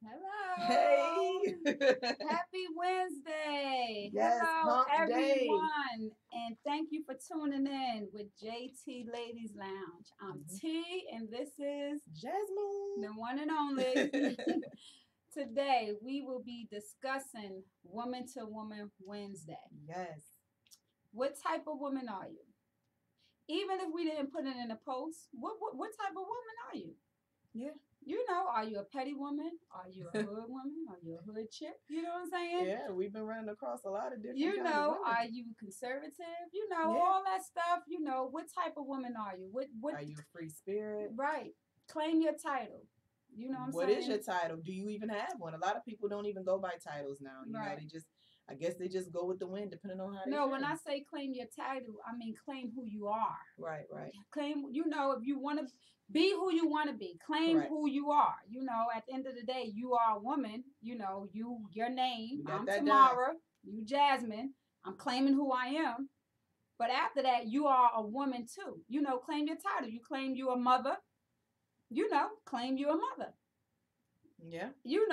Hello. Hey. Happy Wednesday. Yes, Hello, hump day. everyone. And thank you for tuning in with JT Ladies Lounge. I'm Mhm. T, and this is the Jasmine. one and only. Today, we will be discussing Woman to Woman Wednesday. Yes. What type of woman are you? Even if we didn't put it in a post, what type of woman are you? Yeah. Are you a petty woman? Are you a hood woman? Are you a hood chick? You know what I'm saying? Yeah, we've been running across a lot of different kind of Are women. you conservative? Yeah. All that stuff. What type of woman are you? What Are you a free spirit? right. Claim your title. You know what I'm What is saying? your title? Do you even have one? A lot of people don't even go by titles now. Right. They just, I guess they just go with the wind depending on how they No, when feel. I say claim your title, I mean claim who you are. Right, right. Claim, if you want to be who you want to be, claim Correct. who you are. At the end of the day, you are a woman. Your name. You got I'm that down. Tamara. You Jasmine. I'm claiming who I am. But after that, you are a woman too. Claim your title. You claim you a mother. Claim you a mother. Yeah. You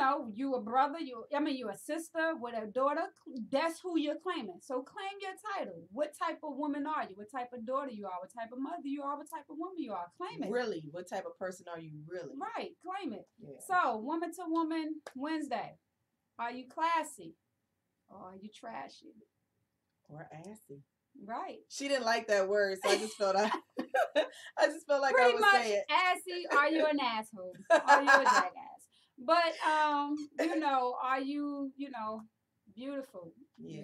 a brother. You a sister with a daughter. That's who you're claiming. So claim your title. What type of woman are you? What type of daughter you are? What type of mother you are? What type of woman you are? Claim it. Really? What type of person are you really? Right. Claim it. Yeah. So woman to woman Wednesday. Are you classy or are you trashy? Or assy. Right. She didn't like that word, so I just felt I, I just felt like I Pretty would much say it. assy. Are you an asshole? Are you a jackass? But are you beautiful? Yeah.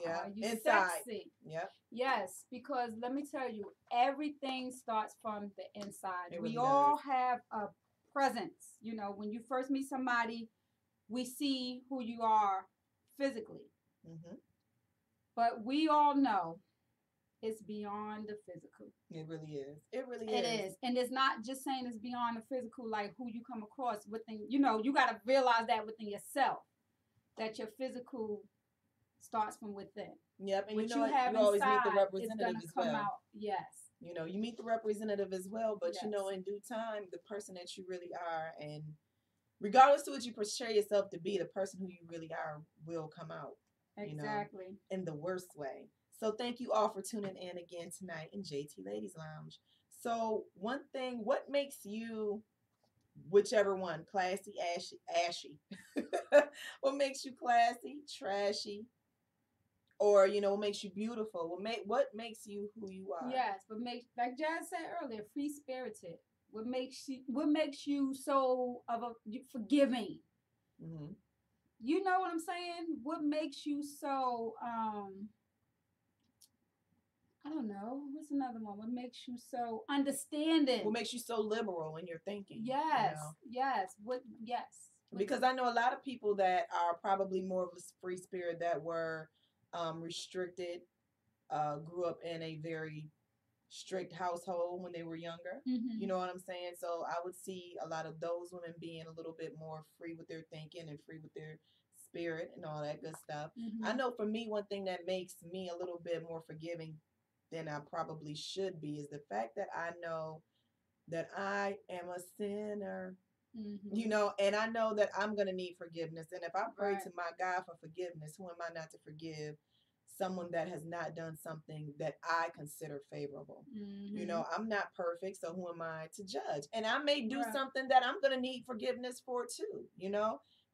Yeah. Are you Inside. sexy? Yep. Yes, because let me tell you, everything starts from the inside. It We really does. all have a presence. When you first meet somebody, we see who you are physically, Hmm. but we all know it's beyond the physical. It really is. It really It is. is. And it's not just saying it's beyond the physical, like who you come across within, you got to realize that within yourself, that your physical starts from within. Yep. And you What know you what? have You always meet the inside is going representative to as come well. out. Yes. You meet the representative as well, but Yes. in due time, the person that you really are, and regardless of what you portray yourself to be, the person who you really are will come out. Exactly. In the worst way. So thank you all for tuning in again tonight in JT Ladies Lounge. So one thing, what makes you, whichever one, classy, ashy? What makes you classy, trashy, or what makes you beautiful? What makes you who you are? Yes, but like Jazz said earlier, free spirited. What makes you so of a forgiving? Mm-hmm. You know what I'm saying? What makes you so I don't know. What's another one? What makes you so understanding? What makes you so liberal in your thinking? Yes, yes. Yes. Because I know a lot of people that are probably more of a free spirit that were restricted, grew up in a very strict household when they were younger. You know what I'm saying? So I would see a lot of those women being a little bit more free with their thinking and free with their spirit and all that good stuff. I know for me, one thing that makes me a little bit more forgiving than I probably should be is the fact that I know that I am a sinner. And I know that I'm going to need forgiveness. And if I pray to my God for forgiveness, who am I not to forgive someone that has not done something that I consider favorable? I'm not perfect, so who am I to judge? And I may do something that I'm going to need forgiveness for too.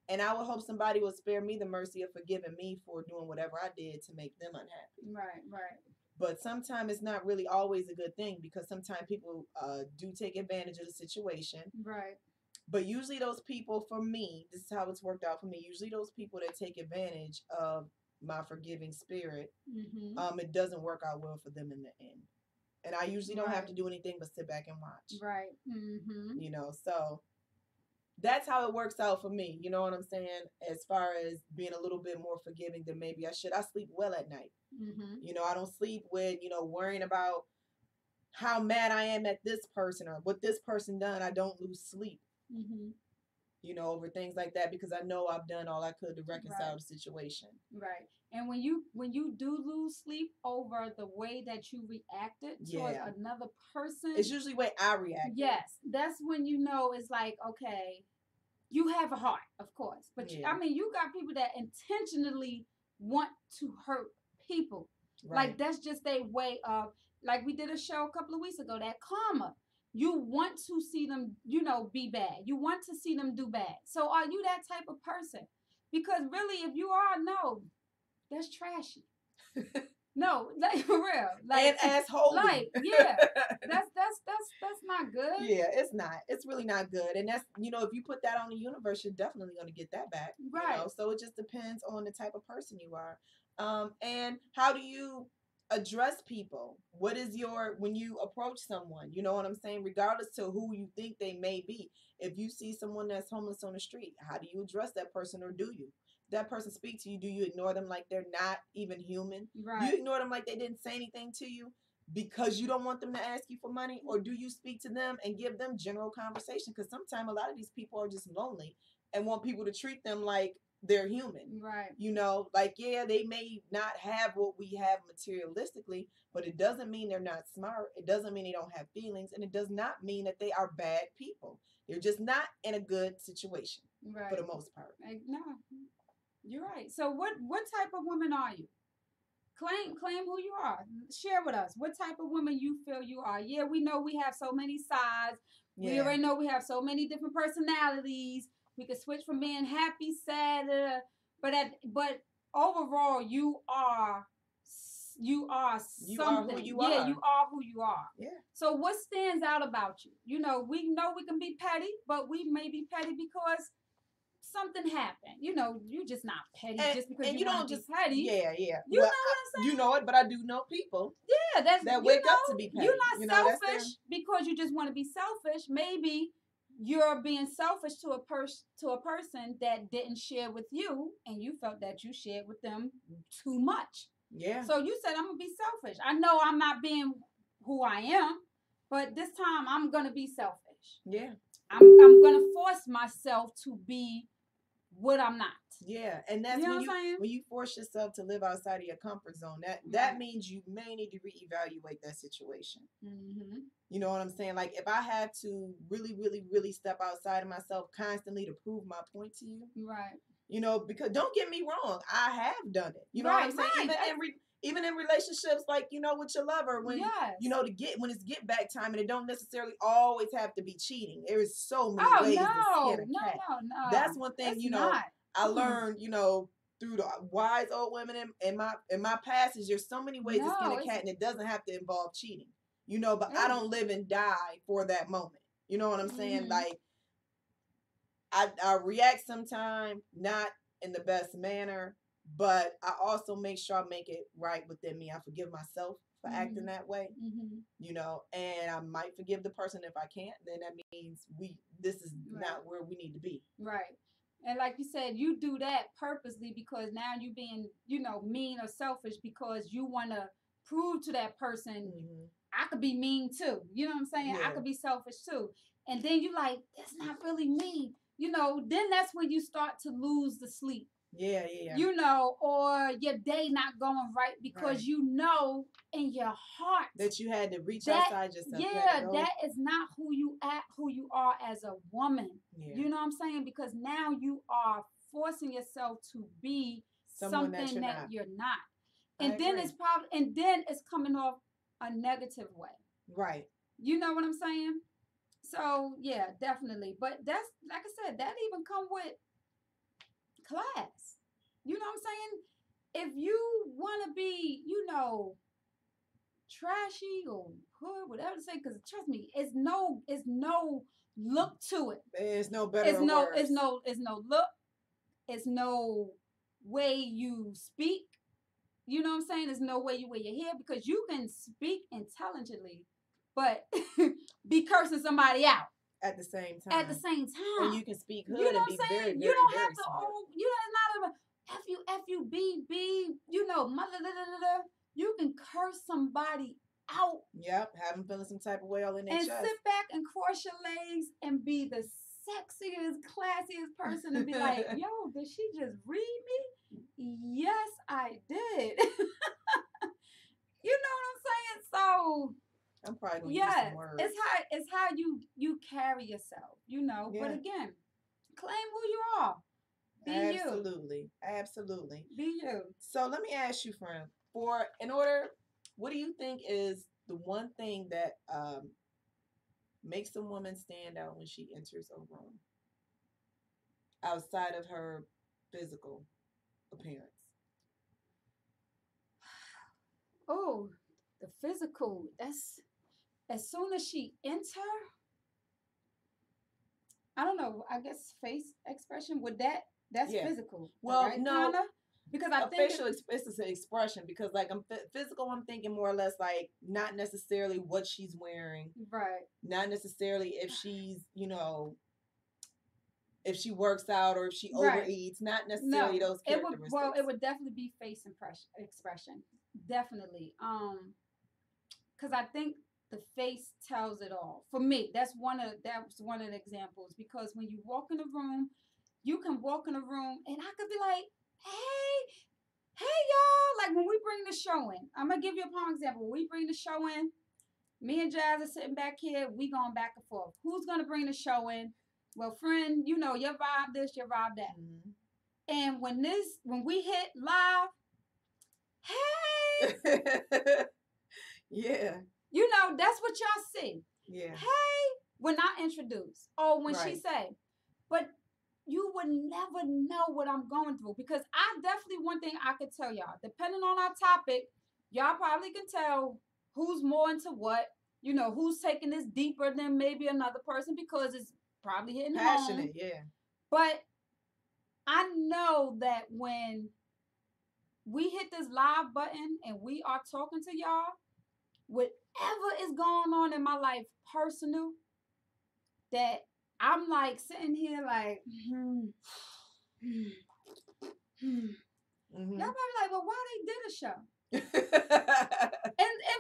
And I would hope somebody will spare me the mercy of forgiving me for doing whatever I did to make them unhappy. Right, right. But sometimes it's not really always a good thing because sometimes people do take advantage of the situation. Right. But usually, those people, for me, this is how it's worked out for me. Usually, those people that take advantage of my forgiving spirit, it doesn't work out well for them in the end. And I usually don't have to do anything but sit back and watch. Right. So that's how it works out for me. You know what I'm saying? As far as being a little bit more forgiving than maybe I should. I sleep well at night. I don't sleep with, worrying about how mad I am at this person or what this person done. I don't lose sleep. Over things like that because I know I've done all I could to reconcile the situation. Right. And when you do lose sleep over the way that you reacted towards another person, it's usually the way I react. Yes, that's when you know it's like, okay, you have a heart, of course. But Yeah. I mean, you got people that intentionally want to hurt people. Right. Like that's just a way of, like we did a show a couple of weeks ago, that karma. You want to see them, you know, be bad. You want to see them do bad. So are you that type of person? Because really, if you are, no, that's trashy. No, like for real, like and asshole. Like yeah, that's not good. Yeah, it's not. It's really not good. And that's, you know, if you put that on the universe, you're definitely going to get that back. Right. You know? So it just depends on the type of person you are. And how do you address people? What is your, when you approach someone, you know what I'm saying? Regardless to who you think they may be. If you see someone that's homeless on the street, how do you address that person, or do you? That person speak to you, do you ignore them like they're not even human? Right. Do you ignore them like they didn't say anything to you because you don't want them to ask you for money? Or do you speak to them and give them general conversation? Because sometimes a lot of these people are just lonely and want people to treat them like they're human. Right. You know, like, yeah, they may not have what we have materialistically, but it doesn't mean they're not smart. It doesn't mean they don't have feelings. And it does not mean that they are bad people. They're just not in a good situation, right, for the most part. No. You're right. So what type of woman are you? Claim who you are. Share with us what type of woman you feel you are. Yeah, we know we have so many sides. Yeah. We already know we have so many different personalities. We could switch from being happy, sad, but overall, you are something. You are who you are. Yeah, you are who you are. Yeah. So what stands out about you? You know we can be petty, but we may be petty because something happened. You know, you just not petty just because you don't just petty. Yeah. You know what I'm saying? You know it, but I do know people. Yeah, that wake up to be petty. You're not selfish because you just want to be selfish. Maybe you're being selfish to a person that didn't share with you, and you felt that you shared with them too much. Yeah. So you said, I'm gonna be selfish. I know I'm not being who I am, but this time I'm gonna be selfish. Yeah. I'm gonna force myself to be what I'm not. Yeah, and that's when you force yourself to live outside of your comfort zone. That means you may need to reevaluate that situation. Mm-hmm. You know what I'm saying? Like if I had to really, really, really step outside of myself constantly to prove my point to you, right? You know, because don't get me wrong, I have done it. You know what I'm saying? Even in relationships, like, you know, with your lover, when you know when it's get back time, and it don't necessarily always have to be cheating. There is so many ways to skin a cat. No. That's one thing, you know, I learned, you know, through the wise old women in my passage. There's so many ways to skin a cat, and it doesn't have to involve cheating. You know, but I don't live and die for that moment. You know what I'm saying? Like I react sometimes not in the best manner, but I also make sure I make it right within me. I forgive myself for acting that way, you know, and I might forgive the person. If I can't, then that means this is not where we need to be. Right. And like you said, you do that purposely because now you being, you know, mean or selfish because you want to prove to that person, I could be mean too. You know what I'm saying? Yeah. I could be selfish too. And then you like, that's not really me. You know, then that's when you start to lose the sleep. Yeah. You know, or your day not going right because you know in your heart that you had to reach outside yourself. Yeah, that is not who you are as a woman. Yeah. You know what I'm saying? Because now you are forcing yourself to be something that you're not. And then it's coming off a negative way. Right. You know what I'm saying? So yeah, definitely. But that's, like I said, that even come with class. You know what I'm saying? If you want to be, you know, trashy or hood, whatever to say, because trust me, it's no look to it. There's no better. It's no look. It's no way you speak. You know what I'm saying? There's no way you wear your hair, because you can speak intelligently, but be cursing somebody out. At the same time. And you can speak hood, you know, and be very, very, you don't have to own, you know, not a F-U-B-B, you know, mother, you can curse somebody out. Yep, have them feeling some type of way all in their chest. And sit back and cross your legs and be the sexiest, classiest person and be like, yo, did she just read me? Yes, I did. You know what I'm saying? So I'm probably gonna use some words. It's how you carry yourself, you know. Yeah. But again, Claim who you are. Be Absolutely. Absolutely. Be you. So let me ask you, friend, what do you think is the one thing that makes a woman stand out when she enters a room outside of her physical appearance? Oh, the physical. That's as soon as she enter. I don't know. I guess face expression that's physical. Well, right? no, Kinda? Because I think facial it's an expression. Because like I'm physical, I'm thinking more or less like not necessarily what she's wearing, right. not necessarily if she's if she works out or if she Right. overeats, not necessarily those characteristics. It would definitely be face expression. Definitely. Because I think the face tells it all. For me, that's one of the examples. Because when you walk in a room, you can walk in a room and I could be like, hey y'all. Like when we bring the show in, I'm gonna give you a prime example. When we bring the show in, me and Jazz are sitting back here, we going back and forth. Who's gonna bring the show in? Well, friend, you know, your vibe this, your vibe that. Mm-hmm. And when we hit live, hey. Yeah. You know, that's what y'all see. Yeah. Hey, when I introduce. Or when she say. But you would never know what I'm going through. Because I definitely, one thing I could tell y'all, depending on our topic, y'all probably can tell who's more into what. You know, who's taking this deeper than maybe another person because it's probably hitting passionate, home. Yeah. But I know that when we hit this live button and we are talking to y'all, whatever is going on in my life personal, that I'm like sitting here like, Y'all probably like, well, why they did a show? and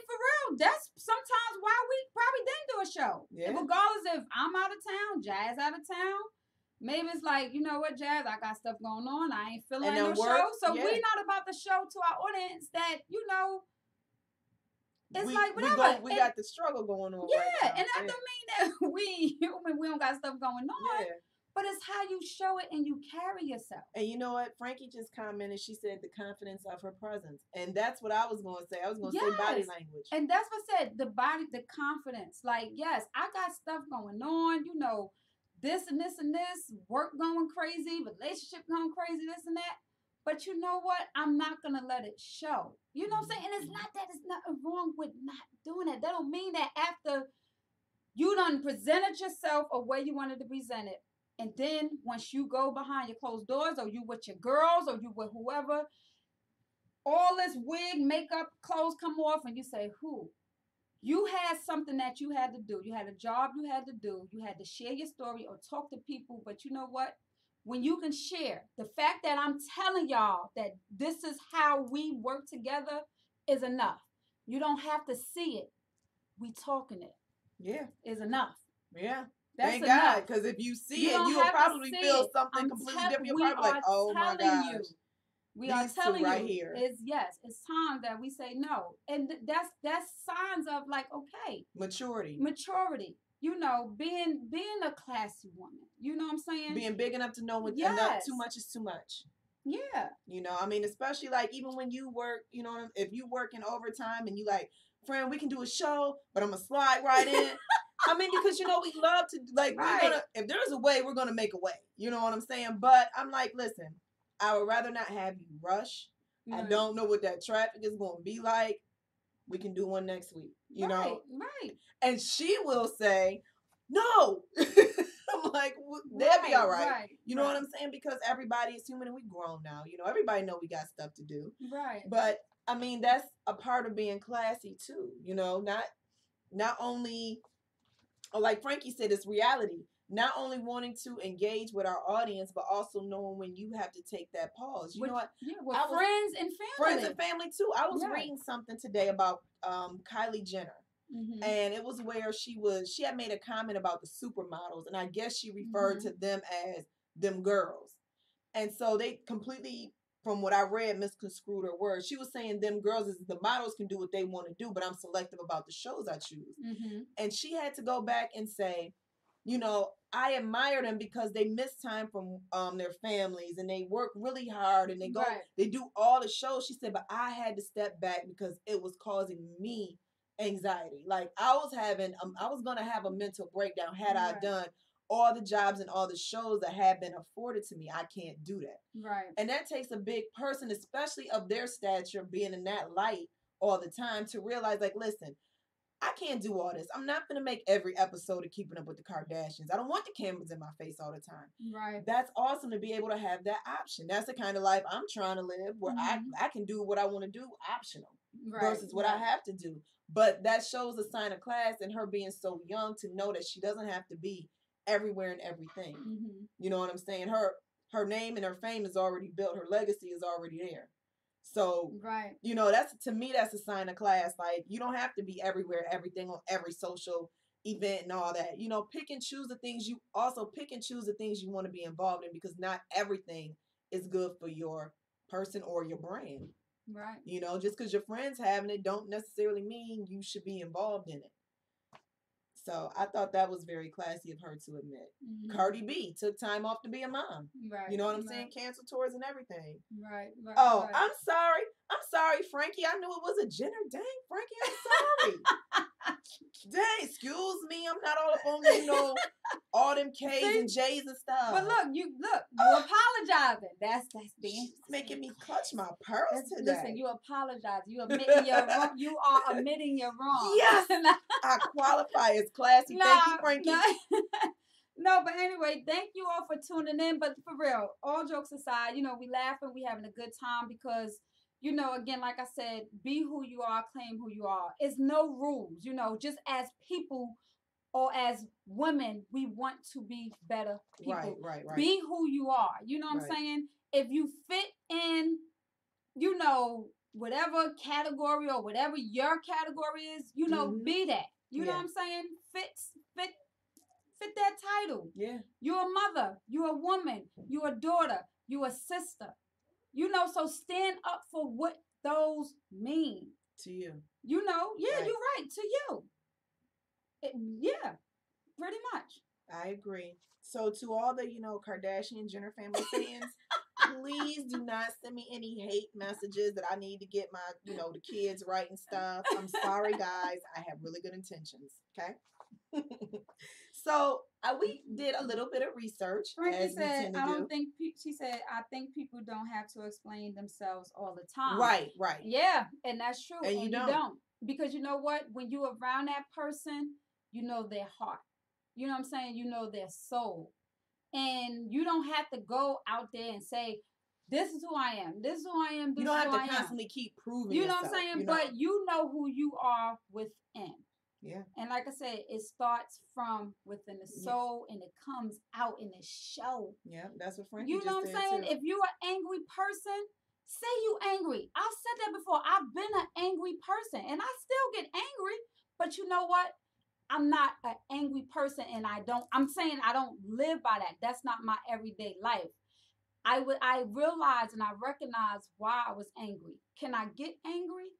for real, that's sometimes why we probably didn't do a show. Yeah. Regardless if I'm out of town, Jazz out of town, maybe it's like, you know what, Jazz, I got stuff going on. I ain't feeling like no show. So we not about to show to our audience that, you know, it's like whatever. We got the struggle going on. Yeah, right now. And that don't mean that we don't got stuff going on. Yeah. But it's how you show it and you carry yourself. And you know what? Frankie just commented. She said the confidence of her presence. And that's what I was going to say. I was going to say body language. And that's what I said. The confidence. Like, yes, I got stuff going on. You know, this and this and this. Work going crazy. Relationship going crazy. This and that. But you know what? I'm not going to let it show. You know what I'm saying? And it's not that it's nothing wrong with not doing that. That don't mean that after you done presented yourself a way you wanted to present it. And then once you go behind your closed doors or you with your girls or you with whoever, all this wig, makeup, clothes come off and you say, who? You had something that you had to do. You had a job you had to do. You had to share your story or talk to people. But you know what? When you can share, the fact that I'm telling y'all that this is how we work together is enough. You don't have to see it. We talking it. Yeah. Is enough. Yeah. Thank God, because if you see it, you'll probably feel something completely different. You'll probably like, oh my gosh. We are telling you, here. It's time that we say no. And that's signs of like, okay. Maturity. You know, being a classy woman. You know what I'm saying? Being big enough to know when enough too much is too much. Yeah. You know, I mean, especially like even when you work, you know, if you work in overtime and you like, friend, we can do a show, but I'm going to slide right in. I mean, because, you know, we love to, like, if there's a way, we're going to make a way. You know what I'm saying? But I'm like, listen, I would rather not have you rush. I don't know what that traffic is going to be like. We can do one next week, you know? Right. And she will say, no. I'm like, that'd be all right. You know what I'm saying? Because everybody is human and we grown now. You know, everybody know we got stuff to do. Right. But, I mean, that's a part of being classy, too. You know, not only... like Frankie said, it's reality. Not only wanting to engage with our audience, but also knowing when you have to take that pause. You know what? Yeah, with friends and family. Friends and family, too. I was reading something today about Kylie Jenner. Mm-hmm. And it was where she had made a comment about the supermodels. And I guess she referred to them as them girls. And so they completely... from what I read, misconstrued her words. She was saying them girls is the models can do what they want to do, but I'm selective about the shows I choose. Mm-hmm. And she had to go back and say, you know, I admire them because they miss time from their families and they work really hard and they go, they do all the shows. She said, but I had to step back because it was causing me anxiety. Like I was going to have a mental breakdown had I done all the jobs and all the shows that had been afforded to me. I can't do that. Right. And that takes a big person, especially of their stature, being in that light all the time, to realize, like, listen, I can't do all this. I'm not going to make every episode of Keeping Up with the Kardashians. I don't want the cameras in my face all the time. Right. That's awesome to be able to have that option. That's the kind of life I'm trying to live, where I can do what I want to do optional versus what I have to do. But that shows a sign of class in her being so young to know that she doesn't have to be everywhere and everything. You know what I'm saying? Her name and her fame is already built. Her legacy is already there. So, you know, that's, to me, that's a sign of class. Like, you don't have to be everywhere, everything on every social event and all that. You know, pick and choose the things you want to be involved in, because not everything is good for your person or your brand. Right. You know, just because your friends having it don't necessarily mean you should be involved in it. So I thought that was very classy of her to admit. Cardi B took time off to be a mom. Right. You know what I'm saying? Cancel tours and everything. Right. Oh, right. I'm sorry, Frankie. I knew it was a Jenner. Dang, Frankie, I'm sorry. Dang, excuse me. I'm not all up on, you know, all them K's and J's and stuff. But look, you apologizing. That's being making me clutch my purse today. Listen, you apologize. You admitting your wrong. You are admitting you're wrong. Yes, I qualify as classy. Thank you, Frankie. No, but anyway, thank you all for tuning in. But for real, all jokes aside, you know, we laughing, we having a good time because, you know, again, like I said, be who you are, claim who you are. It's no rules, you know, just as people or as women, we want to be better people. Right. Be who you are. You know what I'm saying? If you fit in, you know, whatever category or whatever your category is, you know, be that. You know what I'm saying? Fit that title. Yeah. You're a mother. You're a woman. You're a daughter. You're a sister. You know, so stand up for what those mean. To you. You know, you're right. To you. Yeah, pretty much. I agree. So to all the, you know, Kardashian Jenner family fans, please do not send me any hate messages that I need to get my, you know, the kids right and stuff. I'm sorry, guys. I have really good intentions. Okay. So we did a little bit of research. Frankie said, she said, I think people don't have to explain themselves all the time. Right. Yeah, and that's true. And you don't. Because you know what? When you're around that person, you know their heart. You know what I'm saying? You know their soul. And you don't have to go out there and say, this is who I am. This is who I am. This you don't is have who to I constantly keep proving You know yourself, what I'm saying? You know? But you know who you are within. Yeah. And like I said, it starts from within the soul and it comes out in the show. Yeah, that's what Frankie You know what I'm saying? Too. If you're an angry person, say you angry. I've said that before. I've been an angry person and I still get angry. But you know what? I'm not an angry person and I'm saying I don't live by that. That's not my everyday life. I realized and I recognized why I was angry. Can I get angry?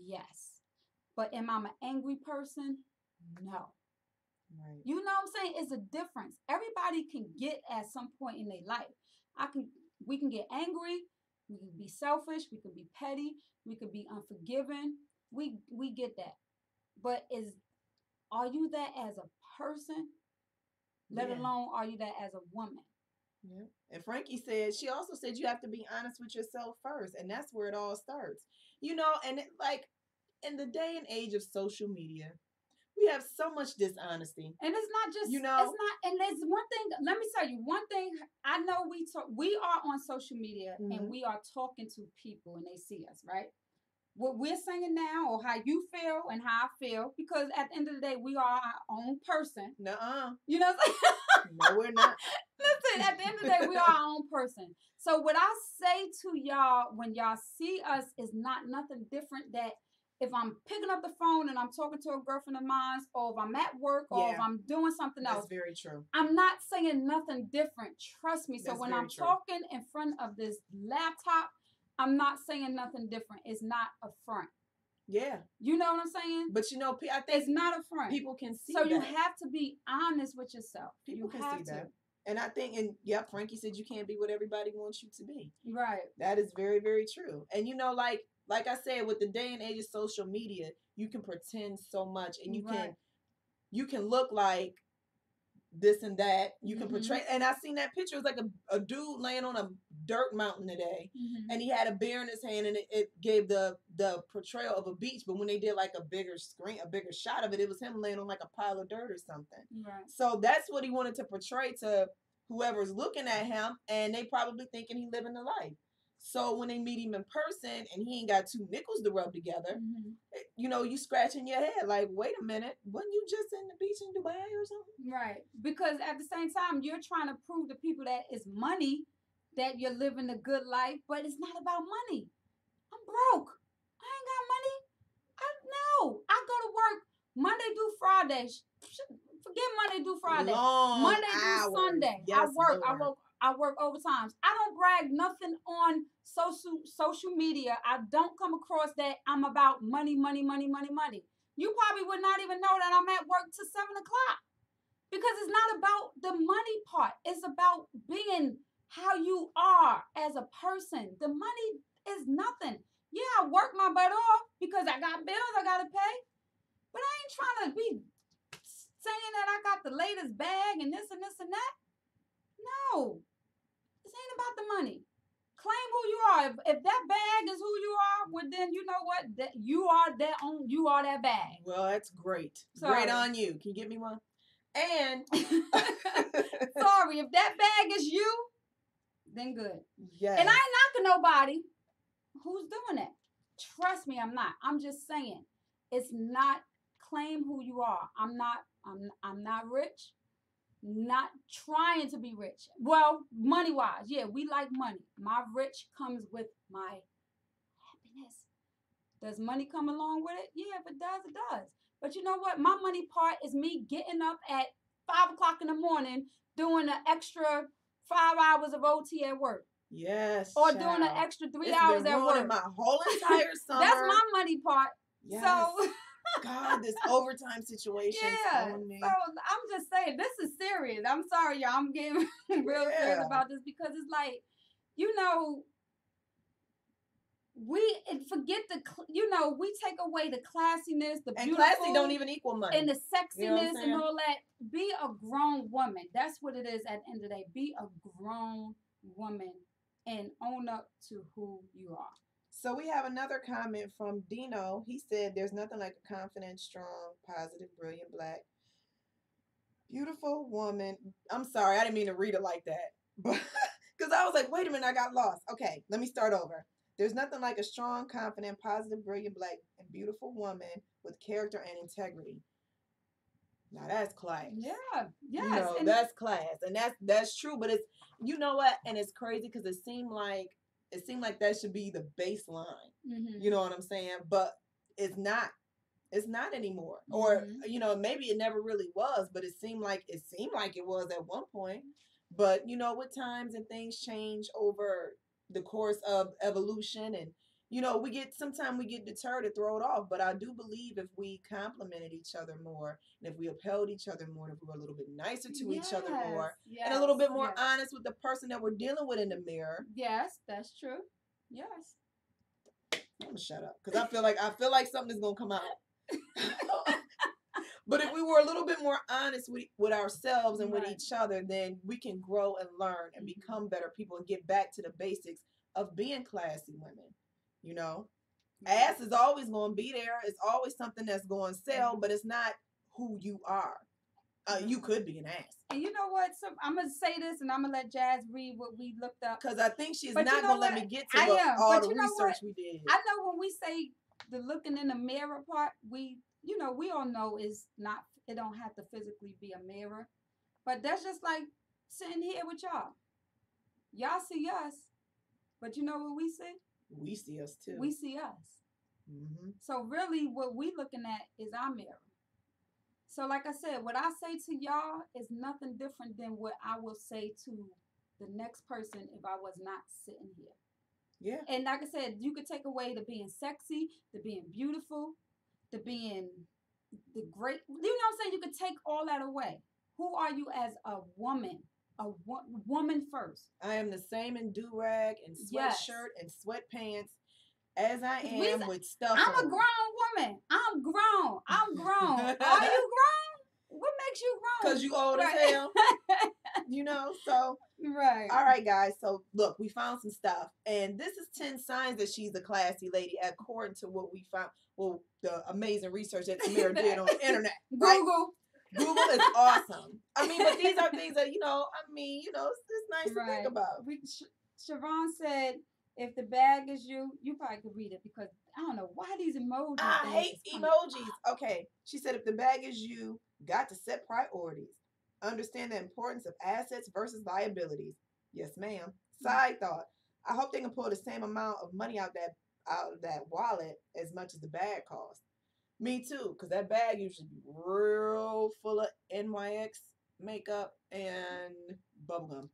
Yes. But am I an angry person? No. Right. You know what I'm saying? It's a difference. Everybody can get at some point in their life. We can get angry. We can be selfish. We can be petty. We can be unforgiving. We get that. But are you that as a person? Let alone are you that as a woman? Yeah. And Frankie said, she also said you have to be honest with yourself first. And that's where it all starts. You know, and in the day and age of social media, we have so much dishonesty. And it's not just, you know, it's not, and there's one thing, let me tell you, one thing, I know we are on social media and we are talking to people and they see us, right? What we're saying now or how you feel and how I feel, because at the end of the day, we are our own person. Nuh-uh. You know what I'm saying? No, we're not. Listen, at the end of the day, we are our own person. So what I say to y'all when y'all see us is not nothing different that if I'm picking up the phone and I'm talking to a girlfriend of mine, or if I'm at work, or if I'm doing something else. That's very true. I'm not saying nothing different. Trust me. So That's when I'm talking in front of this laptop, I'm not saying nothing different. It's not a front. Yeah. You know what I'm saying? But I think it's not a front. People can see so that. you have to be honest with yourself. People you can see that. And I think, Frankie said you can't be what everybody wants you to be. Right. That is very, very true. And like I said, with the day and age of social media, you can pretend so much, and you can look like this and that. You can portray, and I seen that picture. It was like a dude laying on a dirt mountain today, and he had a beer in his hand, and it gave the portrayal of a beach. But when they did like a bigger shot of it, it was him laying on like a pile of dirt or something. Right. So that's what he wanted to portray to whoever's looking at him, and they probably thinking he living the life. So when they meet him in person and he ain't got two nickels to rub together, you scratching your head like, wait a minute, wasn't you just in the beach in Dubai or something? Right. Because at the same time, you're trying to prove to people that it's money, that you're living a good life, but it's not about money. I'm broke. I ain't got money. I go to work Monday through Friday. Forget Monday through Friday. Monday through Sunday. Yes, I work overtimes. I don't brag nothing on social media. I don't come across that I'm about money, money, money, money, money. You probably would not even know that I'm at work till 7 o'clock. Because it's not about the money part. It's about being how you are as a person. The money is nothing. Yeah, I work my butt off because I got bills I got to pay. But I ain't trying to be saying that I got the latest bag and this and this and that. No. This ain't about the money. Claim who you are. If that bag is who you are, well then you know what? That you are that bag. Well, that's great. Sorry. Great on you. Can you get me one? And sorry, if that bag is you, then good. Yeah. And I ain't knocking nobody who's doing it. Trust me, I'm not. I'm just saying, it's not. Claim who you are. I'm not rich. Not trying to be rich. Well, money wise, yeah, we like money. My rich comes with my happiness. Does money come along with it? Yeah, if it does, it does. But you know what? My money part is me getting up at 5 o'clock in the morning, doing an extra 5 hours of OT at work. Yes. Or doing an extra 3 hours at work. My whole entire summer. That's my money part. Yes. So God, this overtime situation. Yeah. So I'm just saying, this is serious. I'm sorry, y'all. I'm getting real serious about this because it's like, we forget we take away the classiness, the beautiful, and classy don't even equal money, and the sexiness and all that. Be a grown woman. That's what it is at the end of the day. Be a grown woman and own up to who you are. So we have another comment from Dino. He said, there's nothing like a confident, strong, positive, brilliant, black, beautiful woman. I'm sorry, I didn't mean to read it like that. But because I was like, wait a minute, I got lost. Okay, let me start over. There's nothing like a strong, confident, positive, brilliant, black, and beautiful woman with character and integrity. Now that's class. Yeah, yes. That's class. And that's true. But it's, you know what? And it's crazy because it seemed like that should be the baseline. Mm-hmm. You know what I'm saying? But it's not. It's not anymore. Mm-hmm. Or, maybe it never really was, but it seemed like it was at one point. But, with times and things change over the course of evolution, and, sometimes we get deterred to throw it off. But I do believe if we complimented each other more, and if we upheld each other more, and if we were a little bit nicer to each other more, and a little bit more honest with the person that we're dealing with in the mirror. Yes, that's true. Yes. I'm gonna shut up because I feel like something is gonna come out. But if we were a little bit more honest with ourselves and with each other, then we can grow and learn and become better people and get back to the basics of being classy women. Ass is always going to be there. It's always something that's going to sell, but it's not who you are. You could be an ass. And you know what? So I'm going to say this, and I'm going to let Jazz read what we looked up. Because I think she's not going to let me get to all the research we did. I know when we say the looking in the mirror part, we all know it don't have to physically be a mirror. But that's just like sitting here with y'all. Y'all see us. But you know what we see? We see us too. We see us. Mm-hmm. So really what we looking at is our mirror. So like I said, what I say to y'all is nothing different than what I will say to the next person if I was not sitting here. Yeah. And like I said, you could take away the being sexy, the being beautiful, the being the great. You know what I'm saying? You could take all that away. Who are you as a woman? Woman first. I am the same in do-rag and sweatshirt and sweatpants as I am with stuff. I'm a grown woman. I'm grown. I'm grown. Are you grown? What makes you grown? Because you old as hell. You know, so. Right. All right, guys. So, look, we found some stuff. And this is 10 signs that she's a classy lady according to what we found. Well, the amazing research that Tamara did on the internet. Right? Google is awesome. I mean, but these are things that, it's nice to think about. Siobhan said, if the bag is you probably could read it because I don't know why these emojis. I hate emojis. Okay. She said, if the bag is you, got to set priorities. Understand the importance of assets versus liabilities. Yes, ma'am. Side thought. I hope they can pull the same amount of money out of that wallet as much as the bag costs. Me too, because that bag usually be real full of NYX makeup and bubblegum.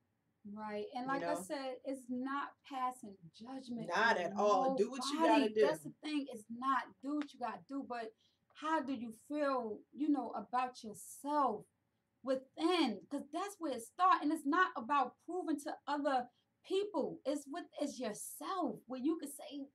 Right. And like I said, it's not passing judgment. Not at all. Do what you gotta do. That's the thing. It's not do what you gotta do, but how do you feel, about yourself within? Because that's where it starts. And it's not about proving to other people. It's yourself where you can say,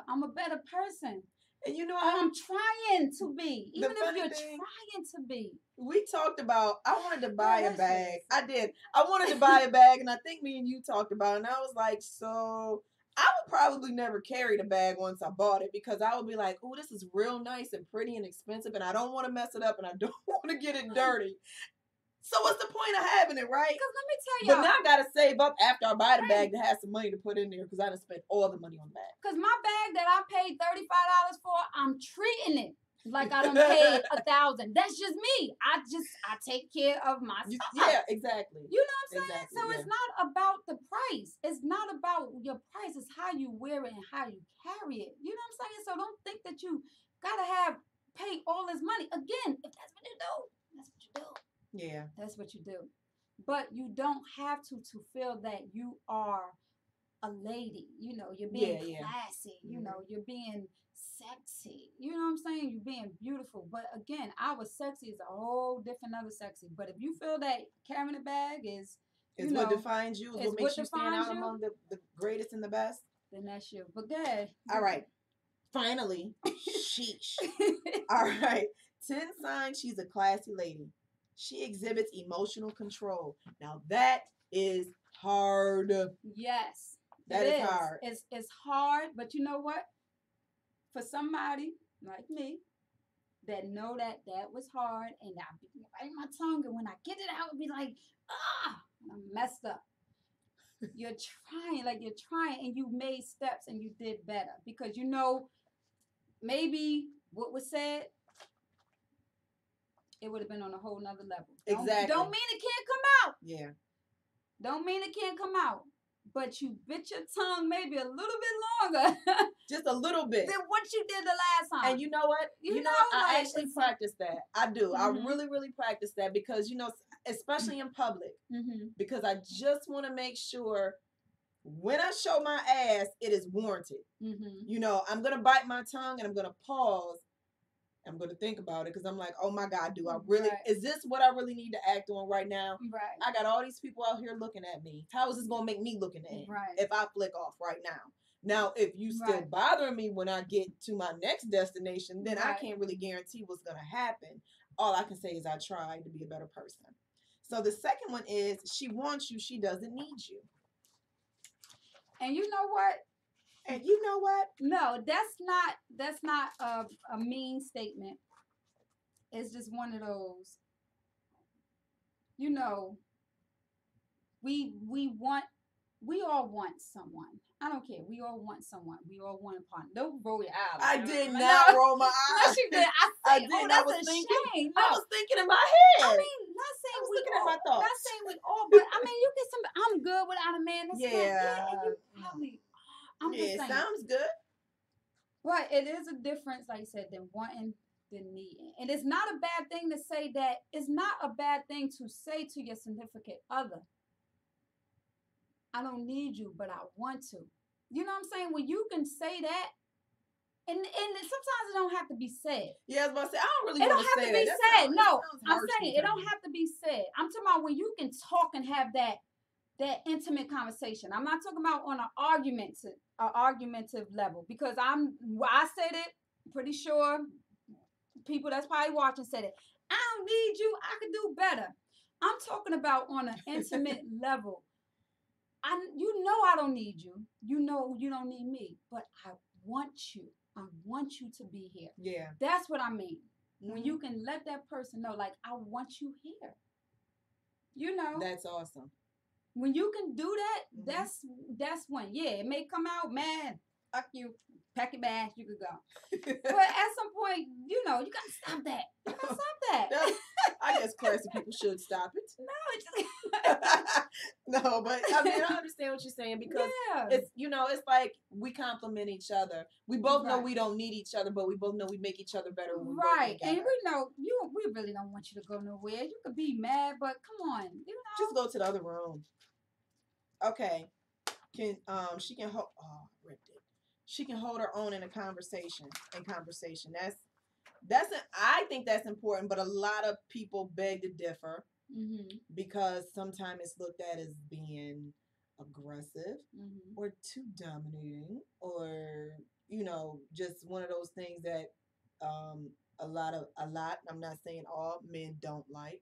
I'm a better person. And I'm trying to be, even if you're trying to be. We talked about, I wanted to buy a bag. I did. I wanted to buy a bag, and I think me and you talked about it, and I was like, so I would probably never carry the bag once I bought it because I would be like, oh, this is real nice and pretty and expensive, and I don't want to mess it up, and I don't want to get it dirty. So what's the point of having it, right? Because let me tell y'all. But now I got to save up after I buy the bag to have some money to put in there because I done spent all the money on the bag. Because my bag that I paid $35 for, I'm treating it like I done paid $1,000. That's just me. I take care of my stuff. Yeah, exactly. You know what I'm saying? Exactly, so it's not about the price. It's not about your price. It's how you wear it and how you carry it. You know what I'm saying? So don't think that you got to pay all this money. Again, if that's what you do, that's what you do. Yeah. That's what you do. But you don't have to feel that you are a lady. You're being classy. Mm-hmm. You're being sexy. You know what I'm saying? You're being beautiful. But again, our sexy is a whole different other sexy. But if you feel that carrying a bag is what defines you, is what makes you stand out among the greatest and the best, then that's you. But good. All right. Finally, sheesh. All right. 10 signs she's a classy lady. She exhibits emotional control. Now that is hard. Yes. That is hard. It's hard, but you know what? For somebody like me that know that was hard and I be biting my tongue and when I get it out, it'll be like, I'm messed up. You're trying and you made steps and you did better because maybe what was said, it would have been on a whole nother level. Exactly. Don't mean it can't come out. Yeah. Don't mean it can't come out. But you bit your tongue maybe a little bit longer. Just a little bit. Than what you did the last time. And you know what? I actually practice that. I do. Mm-hmm. I really, really practice that because, especially in public, mm-hmm. because I just want to make sure when I show my ass, it is warranted. Mm-hmm. I'm going to bite my tongue and I'm going to pause. I'm going to think about it because I'm like, oh my God, is this what I really need to act on right now? Right. I got all these people out here looking at me. How is this going to make me look in the end if I flick off right now? Now, if you still bothering me when I get to my next destination, then I can't really guarantee what's going to happen. All I can say is I tried to be a better person. So the second one is she wants you. She doesn't need you. And you know what? And you know what? No, that's not a mean statement. It's just one of those. We all want someone. I don't care. We all want someone. We all want a partner. Don't roll your eyes. I did not roll my eyes. No, she did. I did. I was thinking. No. I was thinking in my head. I mean, not saying we all. My thoughts. Not saying we all, but I mean, you get some. I'm good without a man. I'm just saying. Sounds good. But it is a difference, like I said, than wanting than needing. And it's not a bad thing to say that. It's not a bad thing to say to your significant other, I don't need you, but I want to. You know what I'm saying? When you can say that, and sometimes it don't have to be said. Yeah, I was about to say, I don't really want to say that. It don't have to be said. No, I'm saying it don't have to be said. I'm talking about when you can talk and have that intimate conversation. I'm not talking about on an argumentative level, because I said it. Pretty sure people that's probably watching said it. I don't need you. I can do better. I'm talking about on an intimate level. I don't need you. You know you don't need me, but I want you. I want you to be here. Yeah. That's what I mean. Mm-hmm. When you can let that person know, like, I want you here. You know. That's awesome. When you can do that, that's when, it may come out, man, fuck you, pack your bags, you could go. But at some point, you gotta stop that. You gotta stop that. I guess classy people should stop it. No, no, but I mean, I understand what you're saying, because it's it's like we compliment each other. We both know we don't need each other, but we both know we make each other better when we work together. And we know we really don't want you to go nowhere. You could be mad, but come on, just go to the other room. Okay, she can hold? Oh, ripped it. She can hold her own in a conversation. I think that's important, but a lot of people beg to differ, because sometimes it's looked at as being aggressive or too dominating, or just one of those things that a lot. I'm not saying all men don't like.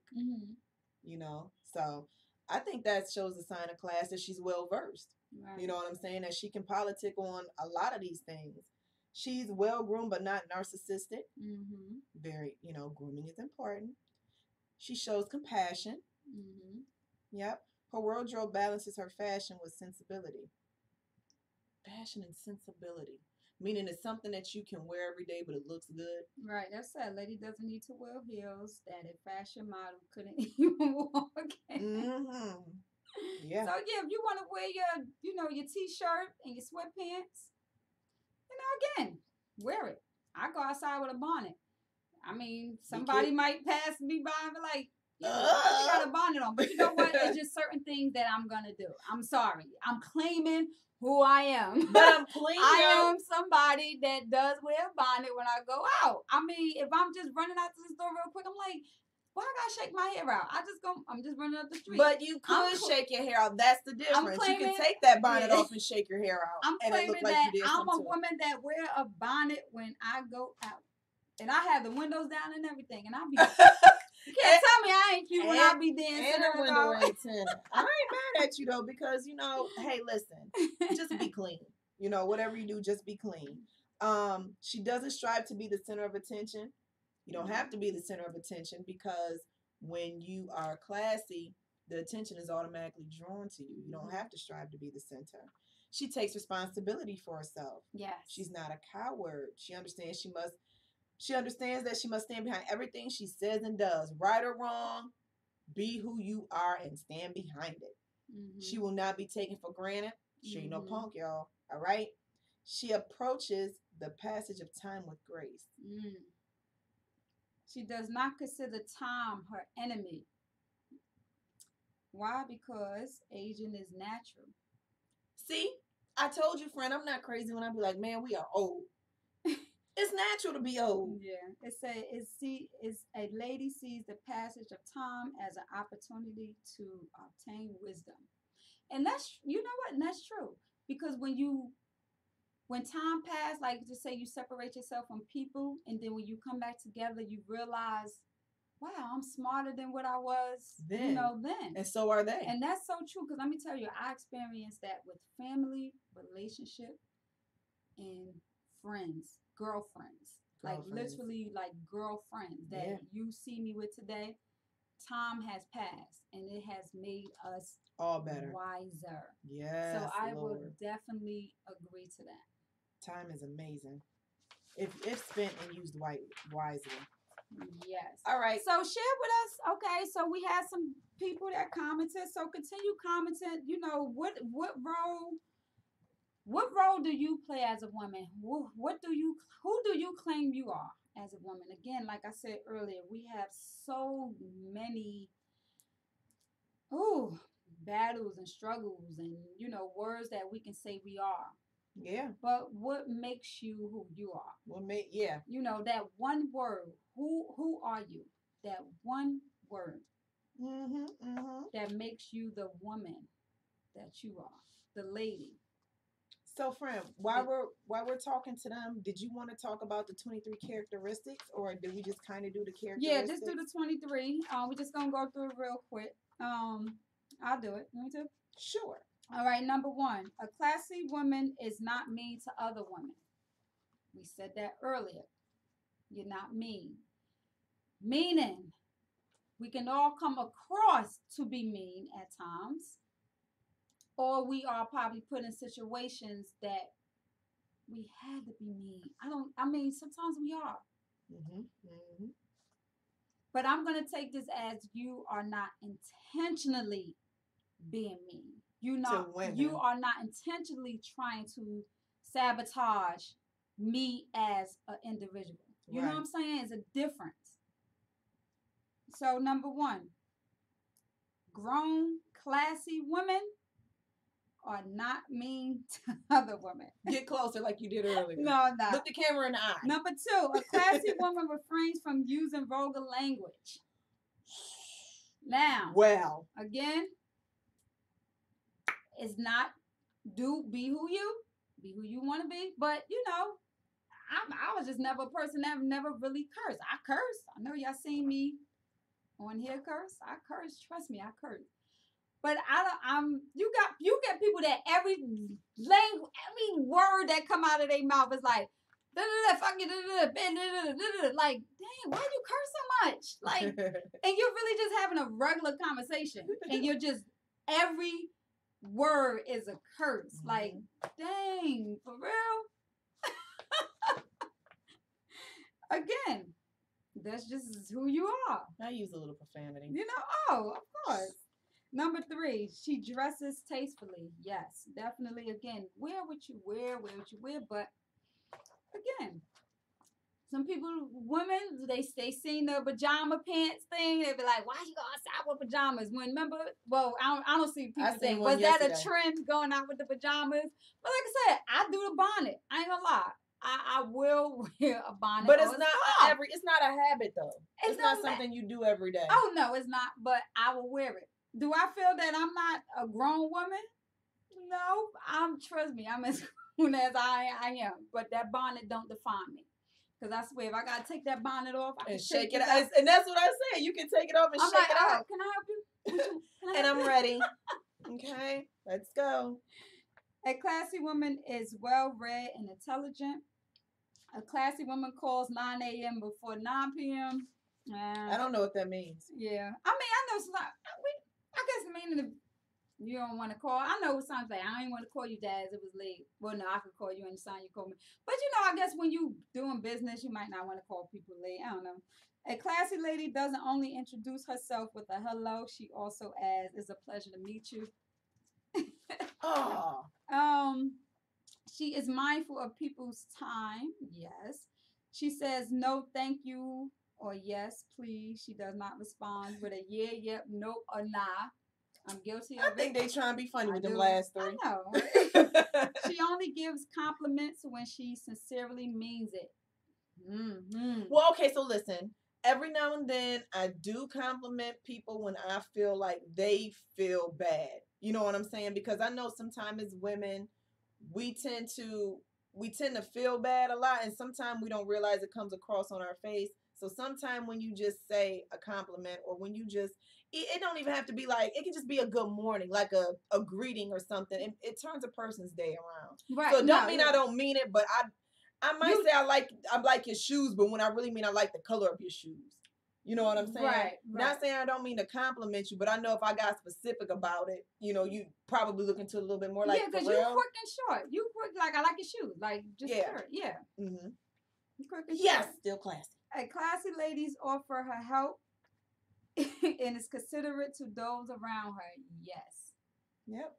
So. I think that shows a sign of class that she's well versed. Right. You know what I'm saying? That she can politic on a lot of these things. She's well groomed, but not narcissistic. Very, grooming is important. She shows compassion. Yep. Her wardrobe balances her fashion with sensibility. Fashion and sensibility. Meaning it's something that you can wear every day, but it looks good. Right. That's sad. Lady doesn't need to wear heels that a fashion model couldn't even walk in. Yeah. So if you want to wear your t-shirt and your sweatpants, again, wear it. I go outside with a bonnet. I mean, somebody might pass me by and be like, you got a bonnet on. But you know what? It's just certain things that I'm going to do. I'm sorry. I'm claiming who I am. But I'm claiming I am somebody that does wear a bonnet when I go out. I mean, if I'm just running out to the store real quick, I'm like, why I gotta shake my hair out? I'm just running up the street. But you could shake your hair out. That's the difference. You can take that bonnet off and shake your hair out. I'm claiming that I'm a woman that wear a bonnet when I go out. And I have the windows down and everything. And I'll be you can't tell me I ain't cute when I be dancing. And the window ain't tinted. I ain't mad at you though, because hey, listen, just be clean. Whatever you do, just be clean. She doesn't strive to be the center of attention. You don't have to be the center of attention, because when you are classy, the attention is automatically drawn to you. You don't have to strive to be the center. She takes responsibility for herself. Yes. She's not a coward. She understands that she must stand behind everything she says and does. Right or wrong, be who you are and stand behind it. She will not be taken for granted. She ain't no punk, y'all. All right? She approaches the passage of time with grace. She does not consider time her enemy. Why? Because aging is natural. See, I told you, friend, I'm not crazy when I be like, man, we are old. It's natural to be old. Yeah. It's a lady sees the passage of time as an opportunity to obtain wisdom. And that's, what? And that's true. Because when time passed, like just say you separate yourself from people, and then when you come back together, you realize, wow, I'm smarter than what I was then. And so are they. And that's so true, because let me tell you, I experienced that with family, relationship, and friends, girlfriends. Like literally like girlfriends that you see me with today. Time has passed, and it has made us all better, wiser. Yes. So I would definitely agree to that. Time is amazing if spent and used wisely. Yes. All right. So share with us. Okay. So we had some people that commented. So continue commenting. What role do you play as a woman? Who do you claim you are as a woman? Again, like I said earlier, we have so many battles and struggles and words that we can say we are. Yeah. But what makes you who you are? Yeah. You know, that one word. Who are you? That one word. That makes you the woman that you are, the lady. So, friend, while we're talking to them, did you want to talk about the 23 characteristics, or did we just kind of do the characteristics? Yeah, just do the 23. We're just gonna go through it real quick. I'll do it. You want me to? Sure. All right. Number 1, a classy woman is not mean to other women. We said that earlier. You're not mean. Meaning, we can all come across to be mean at times, or we are probably put in situations that we had to be mean. Sometimes we are. But I'm going to take this as you are not intentionally being mean. You are not intentionally trying to sabotage me as an individual. You know what I'm saying? It's a difference. So, number 1, grown, classy women are not mean to other women. Get closer like you did earlier. No, no. Look the camera in the eye. Number 2, a classy woman refrains from using vulgar language. Now, again, it's not be who you want to be. But, you know, I was just never a person that never really cursed. I curse. I know y'all seen me on here curse. I curse. Trust me, I curse. But you get people that every word that come out of their mouth is like, fuck you, like, dang, why you curse so much? Like, and you're really just having a regular conversation, and you're just every word is a curse. Like, dang, for real. Again, that's just who you are. I use a little profanity. You know, of course. Number 3, she dresses tastefully. Yes, definitely. Again, wear what you wear. But again, some people, women, they seen the pajama pants thing. They be like, "Why you go outside with pajamas?" When remember, well, I don't see people saying, "Was that a trend going out with the pajamas?" But like I said, I do the bonnet. I ain't gonna lie. I will wear a bonnet. But it's not a habit though. It's not something you do every day. Oh no, it's not. But I will wear it. Do I feel that I'm not a grown woman? No, trust me, I'm as grown as I am. But that bonnet don't define me. Because I swear, if I gotta take that bonnet off, I can shake it out. And that's what I said. You can take it off and shake it out. Can I help you? And I'm ready. Okay, let's go. A classy woman is well-read and intelligent. A classy woman calls 9 a.m. before 9 p.m. I don't know what that means. Yeah. I know some. I guess the meaning of you don't want to call. I know sometimes like, I ain't want to call you Dad. It was late. Well, no, I could call you anytime you call me. But, I guess when you doing business, you might not want to call people late. I don't know. A classy lady doesn't only introduce herself with a hello. She also adds, "It's a pleasure to meet you." She is mindful of people's time. Yes. She says no, thank you, or yes, please. She does not respond with a yeah, yep, nope, or nah. I'm guilty of it. I think they trying to be funny with them last 3. I know. Right? She only gives compliments when she sincerely means it. Mm-hmm. Well, okay, so listen. Every now and then, I do compliment people when I feel like they feel bad. You know what I'm saying? Because I know sometimes as women, we tend to feel bad a lot, and sometimes we don't realize it comes across on our face. So sometimes when you just say a compliment, or when you just, it don't even have to be like, it can just be a good morning, like a greeting or something. It turns a person's day around. Right. So I don't mean it, but I might say I like your shoes, but when I really mean I like the color of your shoes. You know what I'm saying? Right. Not saying I don't mean to compliment you, but I know if I got specific about it, you probably look into a little bit more like, because you quick and short. You quick, like, I like your shoes. Like, just short. Yeah. Mm-hmm. Quick and yes, short. Still classy. A classy lady's offer her help and is considerate to those around her. Yes. Yep.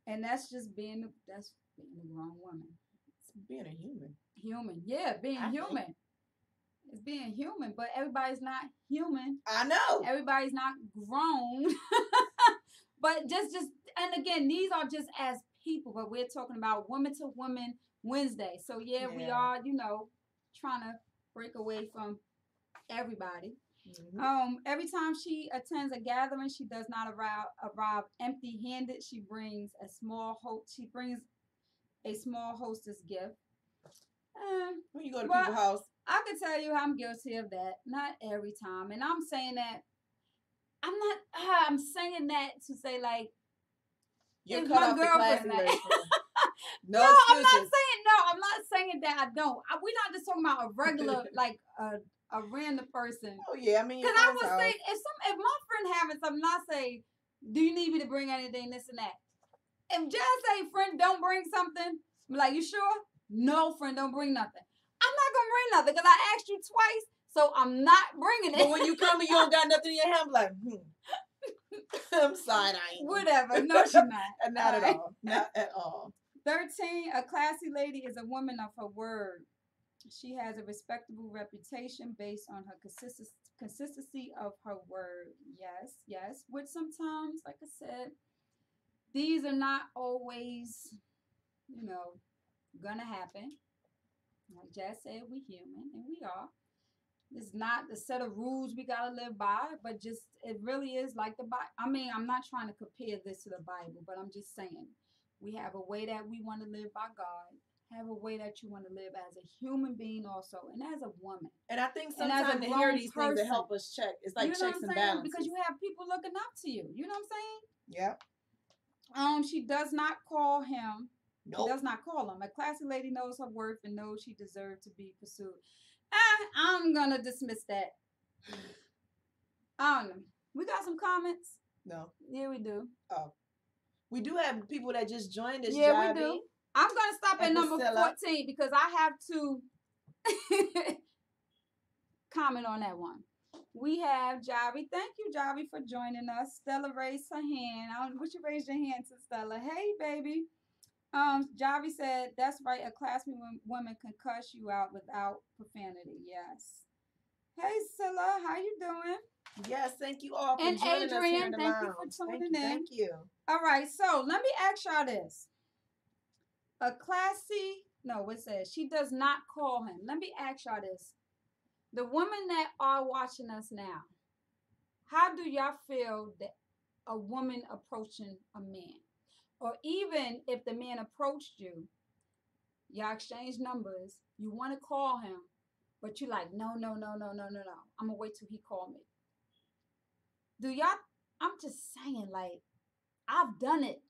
And that's just being a grown woman. It's being a human. Human. Yeah, being human. It's being human, but everybody's not human. I know. Everybody's not grown. But just and again, these are just as people, but we're talking about Woman to Woman Wednesday. So yeah, we are, trying to break away from everybody. Mm-hmm. Every time she attends a gathering, she does not arrive empty-handed. She brings a small hostess gift. When you go to people's house, I can tell you I'm guilty of that. Not every time, and I'm saying that. I'm saying that to say like, you're cut off the classy lady. No, I'm not saying that I don't. We're not just talking about a regular like a random person. Oh yeah, I mean, because I would say if my friend having something, I say, do you need me to bring anything, this and that? If just say, friend, don't bring something, I'm like, you sure? No, friend, don't bring nothing. I'm not gonna bring nothing because I asked you twice, so I'm not bringing it. But when you come and you don't got nothing in your hand, I'm like, I'm side eyeing. Whatever. No, she's not. Not at all. Not at all. 13. A classy lady is a woman of her word. She has a respectable reputation based on her consistency of her word. Yes. Which sometimes, like I said, these are not always, gonna happen. Like Jazz said, we human, and we are. It's not a set of rules we gotta live by, but just it really is like the Bible. I mean, I'm not trying to compare this to the Bible, but I'm just saying we have a way that we want to live by God. Have a way that you want to live as a human being also, and as a woman. And I think sometimes to hear these things to help us check. It's like checks and balances. Because you have people looking up to you. You know what I'm saying? Yeah. She does not call him. Nope. She does not call him. A classy lady knows her worth and knows she deserves to be pursued. I'm gonna dismiss that. I don't know. We got some comments? No. Yeah, we do. Oh. We do have people that just joined us. Yeah, we do. I'm gonna stop at number 14 because I have to comment on that one. We have Javi. Thank you, Javi, for joining us. Stella raised her hand. Would you raise your hand to Stella? Hey, baby. Javi said, that's right. A classy woman can cuss you out without profanity. Yes. Hey, Scylla. How you doing? Yes, thank you all for joining us here in the lounge. And Adrian, thank you for tuning in. Thank you. All right. So let me ask y'all this. It says she does not call him. Let me ask y'all this. The women that are watching us now, how do y'all feel that a woman approaching a man? Or even if the man approached you, y'all exchange numbers, you want to call him, but you're like, no. I'm going to wait till he call me. I'm just saying, like, I've done it.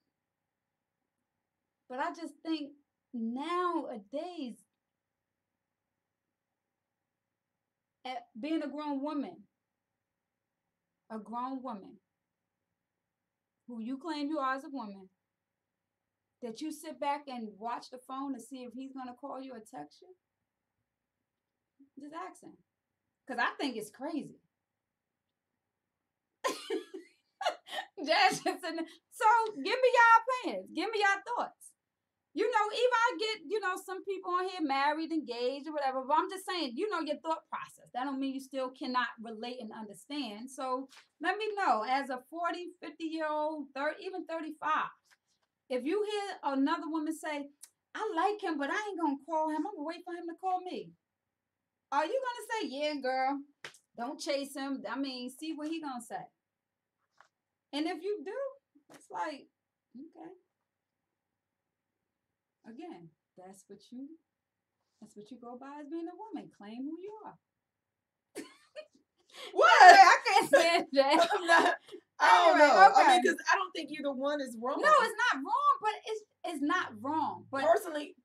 But I just think nowadays, being a grown woman who you claim you are as a woman, that you sit back and watch the phone to see if he's going to call you or text you? Just ask him. Because I think it's crazy. So give me your opinions. Give me your thoughts. Even I get, some people on here married, engaged, or whatever, but I'm just saying, your thought process. That don't mean you still cannot relate and understand. So let me know, as a 40, 50-year-old, even 35, if you hear another woman say, I like him, but I ain't going to call him. I'm going to wait for him to call me. Are you going to say, yeah, girl, don't chase him? I mean, see what he going to say. And if you do, it's like, okay. Again, that's what you go by as being a woman. Claim who you are. What? I can't stand that. I don't know. Okay. I mean, because I don't think either one is wrong. No, it's not wrong, but it's not wrong. But personally,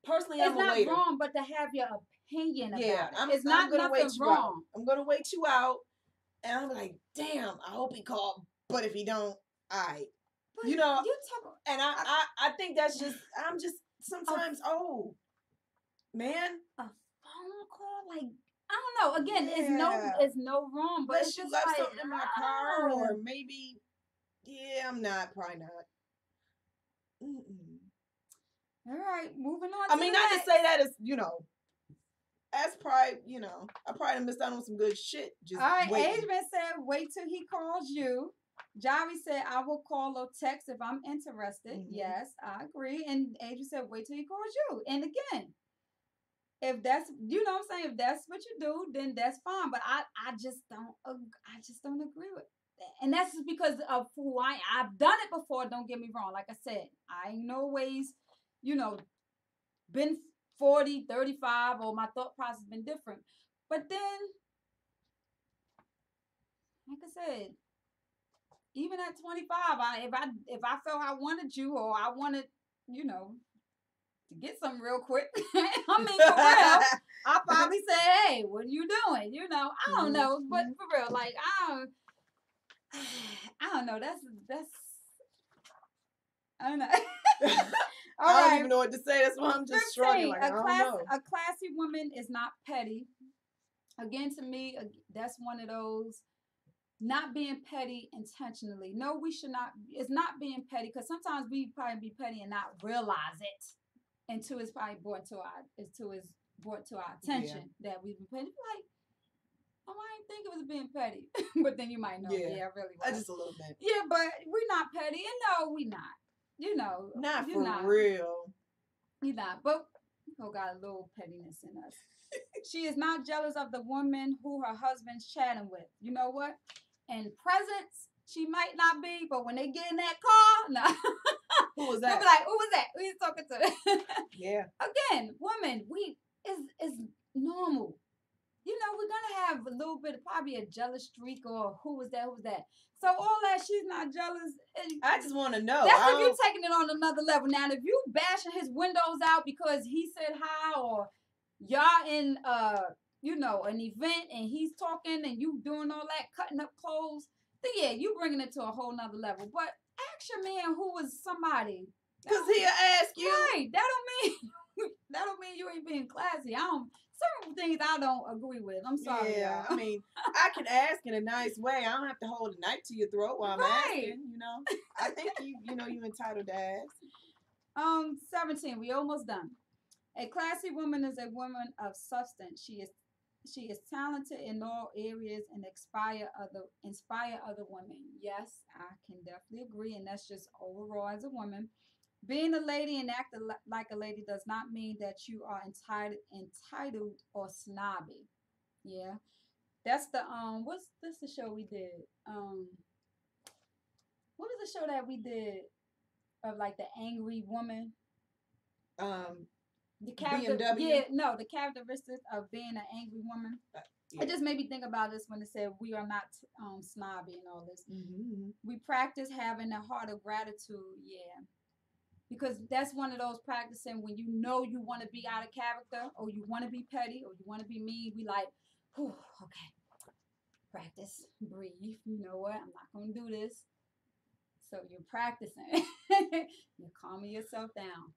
it's not wrong. But to have your opinion about it, it's not nothing wrong. I'm gonna wait you out, and I'm like, damn. I hope he called, but if he don't, I think that's just. I'm just sometimes man. A phone call, like. I don't know. Again, it's no wrong, but unless you left something in my car, or maybe, I'm probably not. All right, moving on. I mean, not to say that it's that's probably I probably missed out on some good shit. Just all right. Adrian said, "Wait till he calls you." Jari said, I will call or text if I'm interested. Yes, I agree. And Adrian said, wait till he calls you. And again, if that's, you know what I'm saying, if that's what you do, then that's fine. But I just don't agree with that. And that's just because of who I've done it before. Don't get me wrong. Like I said, I ain't no ways, been 40, 35, or my thought process been different. But then, like I said, even at 25, if I felt I wanted you, or I wanted, to get something real quick, I mean, for real, I'll probably say, hey, what are you doing? I don't know. But for real, like, I don't know. That's I don't know. I don't even know what to say. That's why I'm just shrugging. Like, I don't know. A classy woman is not petty. Again, to me, that's one of those not being petty intentionally. No, we should not. It's not being petty, because sometimes we probably be petty and not realize it until it's probably brought to our attention that we've been petty. Like, oh, I didn't think it was being petty, but then you might know. Yeah, really. Was. Just a little bit. Yeah, but we're not petty, and no, we not. Not for real. You're not, but we got a little pettiness in us. She is not jealous of the woman who her husband's chatting with. You know what? In presence, she might not be, but when they get in that car, no. Who was that? They'll be like, who was that? Who you talking to? Yeah. Again, women, is normal. We're gonna have a little bit, probably a jealous streak, or who was that? So all that, she's not jealous. I just want to know. That's if you're taking it on another level. Now, if you bashing his windows out because he said hi, or y'all in an event and he's talking and you doing all that, cutting up clothes, then yeah, you bringing it to a whole nother level. But ask your man who was somebody. Because he'll ask you. Right. That don't mean you ain't being classy. Certain things I don't agree with. I'm sorry. Yeah, I mean, I can ask in a nice way. I don't have to hold a knife to your throat while I'm asking. I think you entitled to ask. 17. We almost done. A classy woman is a woman of substance. She is talented in all areas and inspire other women. Yes, I can definitely agree, and that's just overall as a woman. Being a lady and acting like a lady does not mean that you are entitled or snobby. Yeah, that's the what's the show we did? What was the show that we did of like the angry woman? The BMW. Yeah, the characteristics of being an angry woman. Yeah. It just made me think about this when it said we are not snobby and all this. Mm-hmm. We practice having a heart of gratitude. Yeah. Because that's one of those practicing when you want to be out of character, or you want to be petty, or you want to be mean. We like, whew, okay, practice, breathe. You know what? I'm not going to do this. So you're practicing. You're calming yourself down.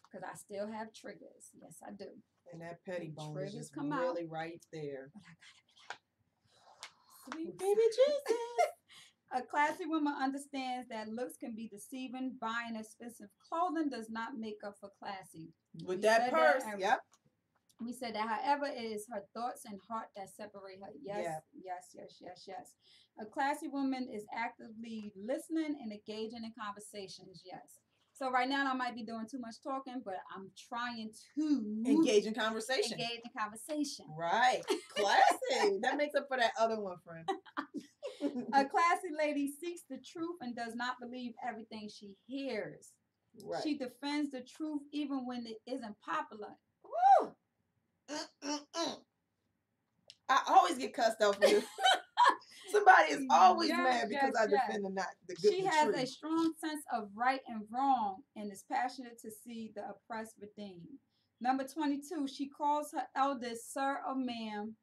Because I still have triggers. Yes, I do. And that petty bone is just really right there. But I got to be like, sweet baby Jesus. A classy woman understands that looks can be deceiving. Buying expensive clothing does not make up for classy. With that purse, yep. We said that, however, it is her thoughts and heart that separate her. Yes. A classy woman is actively listening and engaging in conversations. Yes. So right now I might be doing too much talking, but I'm trying to engage in conversation. Right. Classy. That makes up for that other one, friend. A classy lady seeks the truth and does not believe everything she hears. Right. She defends the truth even when it isn't popular. Woo! I always get cussed out for this. Somebody is always mad because I defend the good. She has a strong sense of right and wrong and is passionate to see the oppressed redeemed. Number 22, she calls her eldest sir or ma'am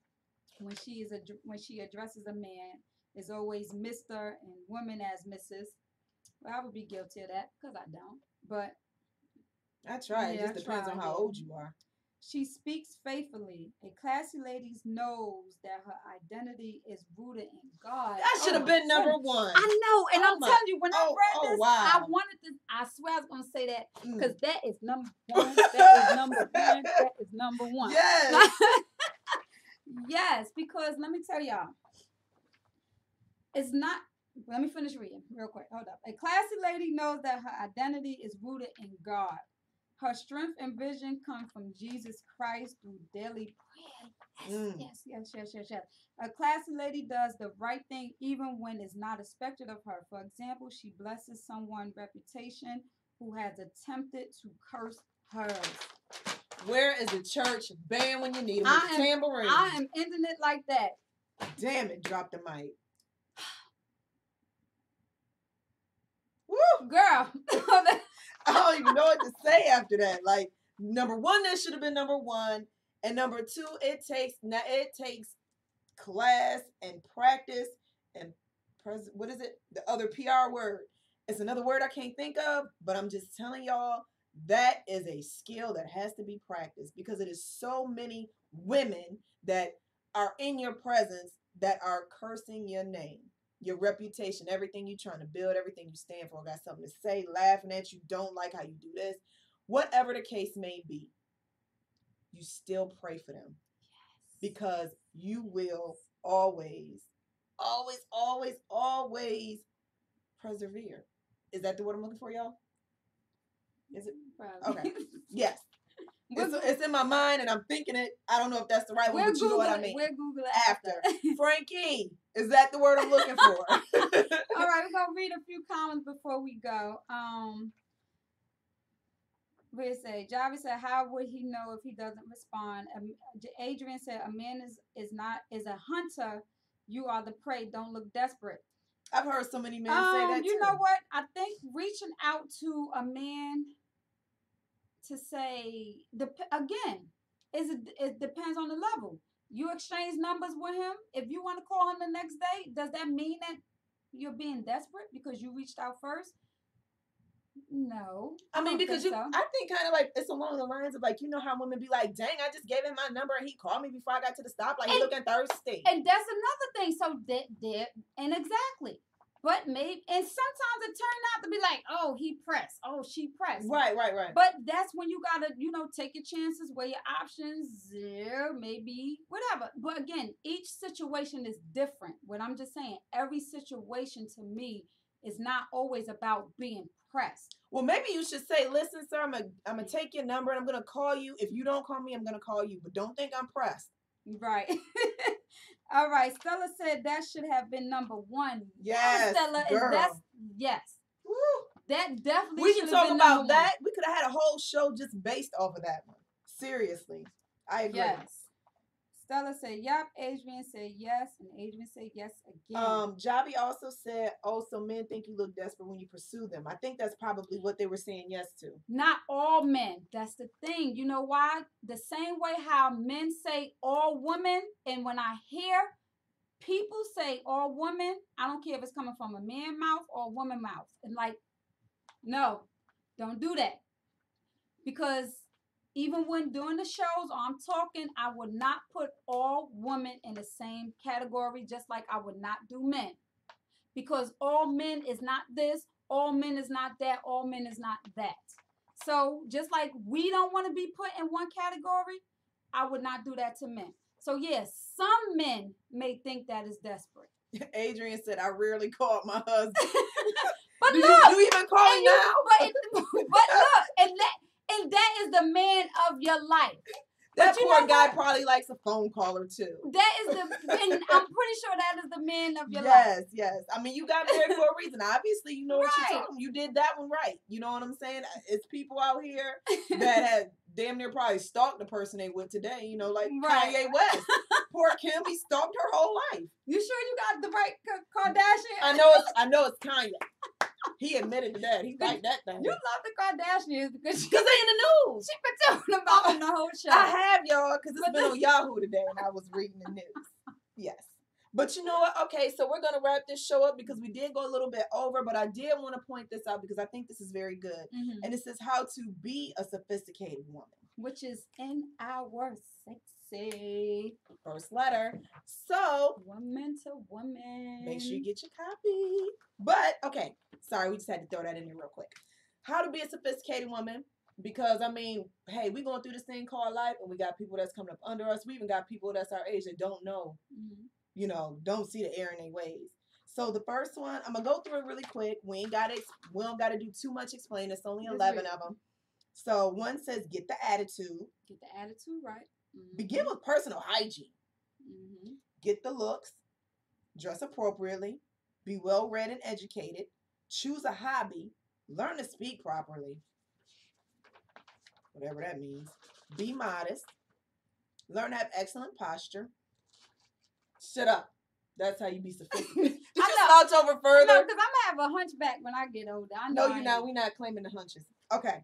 when she addresses a man. Is always Mr. and women as Mrs. Well, I would be guilty of that because I don't. But I try. It just depends on how old you are. She speaks faithfully. A classy lady knows that her identity is rooted in God. That should have been number one. I know. And I'm telling you, when I read this, I wanted to, I swear I was going to say that because that is number one. That is number one. That is number one. Yes. Yes, because let me tell y'all. It's not. Let me finish reading real quick. Hold up. A classy lady knows that her identity is rooted in God. Her strength and vision come from Jesus Christ through daily prayer. Yes. A classy lady does the right thing even when it's not expected of her. For example, she blesses someone's reputation who has attempted to curse hers. Where is the church band when you need them with tambourine? I am ending it like that. Damn it, drop the mic. Woo! Girl. I don't even know what to say after that. Like, number one, that should have been number one. And number two, it takes class and practice and what is it? The other PR word. It's another word I can't think of, but I'm just telling y'all that is a skill that has to be practiced because it is so many women that are in your presence that are cursing your name, your reputation, everything you're trying to build, everything you stand for, got something to say, laughing at you, don't like how you do this, whatever the case may be, you still pray for them. Yes. Because you will always persevere. Is that the word I'm looking for, y'all? Is it? Probably. Okay. Yes. It's in my mind and I'm thinking it. I don't know if that's the right one, but you know what I mean. We'll Google it after. Frankie, is that the word I'm looking for? All right, we're going to read a few comments before we go. We say, Javi said, how would he know if he doesn't respond? Adrian said, a man is a hunter. You are the prey. Don't look desperate. I've heard so many men say that too. You know what? I think reaching out to a man to say, again, it depends on the level. You exchange numbers with him. If you want to call him the next day, does that mean that you're being desperate because you reached out first? No. I mean, because I think kind of like it's along the lines of like, you know how women be like, dang, I just gave him my number and he called me before I got to the stop. Like, he looking thirsty. And that's another thing. So and exactly. But maybe, and sometimes it turned out to be like, oh, he pressed. Oh, she pressed. Right. But that's when you got to, take your chances, weigh your options, maybe, whatever. But again, each situation is different. What I'm just saying, every situation to me is not always about being pressed. Well, maybe you should say, listen, sir, I'm gonna take your number and I'm going to call you. If you don't call me, I'm going to call you. But don't think I'm pressed. Right. All right. Stella said that should have been number one. Yes, Stella. girl. Yes. Woo. That definitely we can talk about that. We could have had a whole show just based off of that one. Seriously. I agree. Yes. Stella said, yep. Adrian said yes. And Adrian said yes again. Javi also said, oh, so men think you look desperate when you pursue them. I think that's probably what they were saying yes to. Not all men. That's the thing. You know why? The same way how men say all women. And when I hear people say all women, I don't care if it's coming from a man mouth or a woman mouth. And like, no, don't do that. Because even when doing the shows or I'm talking, I would not put all women in the same category, just like I would not do men. Because all men is not this, all men is not that, all men is not that. So just like we don't want to be put in one category, I would not do that to men. So yes, some men may think that is desperate. Adrian said, I rarely called my husband. But do look, you even call him now? But look, and that is the man of your life. That poor guy probably likes a phone caller too. That is and I'm pretty sure that is the man of your life. Yes. I mean, you got married for a reason. Obviously, you know what you're talking. You did that one right. You know what I'm saying? It's people out here that have damn near probably stalked the person they with today. You know, like Kanye West. Poor Kim, he stalked her whole life. You sure you got the right Kardashian? I know it's Kanye. He admitted to that. He liked that thing. You love the Kardashians because they in the news. She been talking about them the whole show. I have, y'all, because it's been on Yahoo today and I was reading the news. Yes. But you know what? Okay, so we're going to wrap this show up because we did go a little bit over, but I did want to point this out because I think this is very good. Mm-hmm. And this is how to be a sophisticated woman. Which is in our sexy first letter. So, woman to woman. Make sure you get your copy. But, okay. Sorry, we just had to throw that in there real quick. How to be a sophisticated woman. Because, I mean, hey, we going through this thing called life, and we got people that's coming up under us. We even got people that's our age that don't know, don't see the error in their ways. So the first one, I'm gonna go through it really quick. We don't gotta do too much explaining. It's only 11 of them. So one says, get the attitude. Get the attitude right. Mm-hmm. Begin with personal hygiene. Mm-hmm. Get the looks. Dress appropriately. Be well read and educated. Choose a hobby. Learn to speak properly. Whatever that means. Be modest. Learn to have excellent posture. Shut up. That's how you be sophisticated. Did you slouch over further? No, because I'm going to have a hunchback when I get older. I know no, you're not. We're not claiming the hunches. Okay.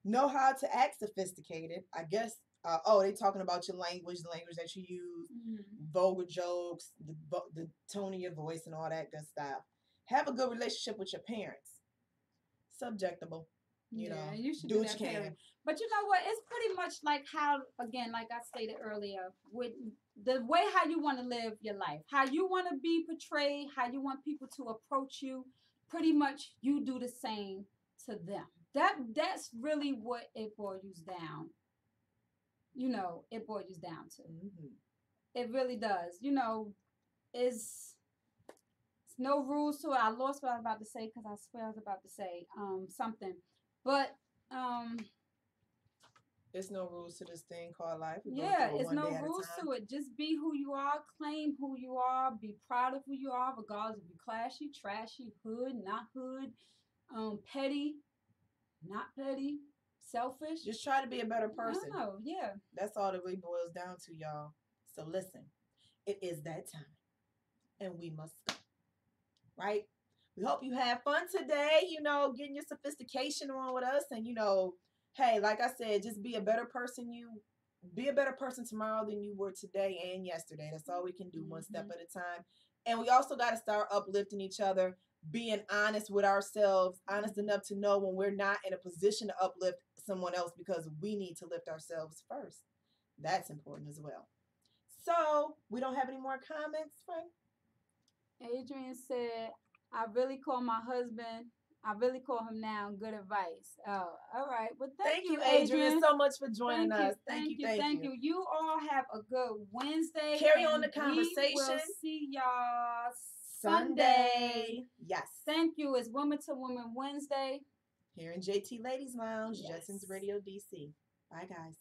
Know how to act sophisticated. I guess, they talking about your language, the language that you use, vulgar jokes, the tone of your voice and all that good stuff. Have a good relationship with your parents. Subjectable. You know, you should do what you can. But you know what? It's pretty much like how, again, like I stated earlier, with the way how you want to live your life, how you want to be portrayed, how you want people to approach you. Pretty much, you do the same to them. That's really what it boils down. You know, it boils down to. Mm-hmm. It really does. You know, it's no rules to it. I lost what I was about to say because I swear I was about to say something, but there's no rules to this thing called life. It's no rules to it. Just be who you are. Claim who you are. Be proud of who you are, regardless if you're classy, trashy, hood, not hood, petty, not petty, selfish. Just try to be a better person. Oh, yeah. That's all it really boils down to, y'all. So listen, it is that time, and we must go. Right? We hope you have fun today. You know, getting your sophistication on with us, and you know. Hey, like I said, just be a better person. Be a better person tomorrow than you were today and yesterday. That's all we can do, one step at a time. And we also got to start uplifting each other, being honest with ourselves, honest enough to know when we're not in a position to uplift someone else because we need to lift ourselves first. That's important as well. So, we don't have any more comments, Frank? Adrian said, I really call my husband. I really call him now. Good advice. Oh, all right. Well, thank you, Adrian, so much for joining us. Thank you. You all have a good Wednesday. Carry on the conversation. We will see y'all Sunday. Yes. Thank you. It's Woman to Woman Wednesday. Here in JT Ladies Lounge, Jetsons Radio DC. Bye, guys.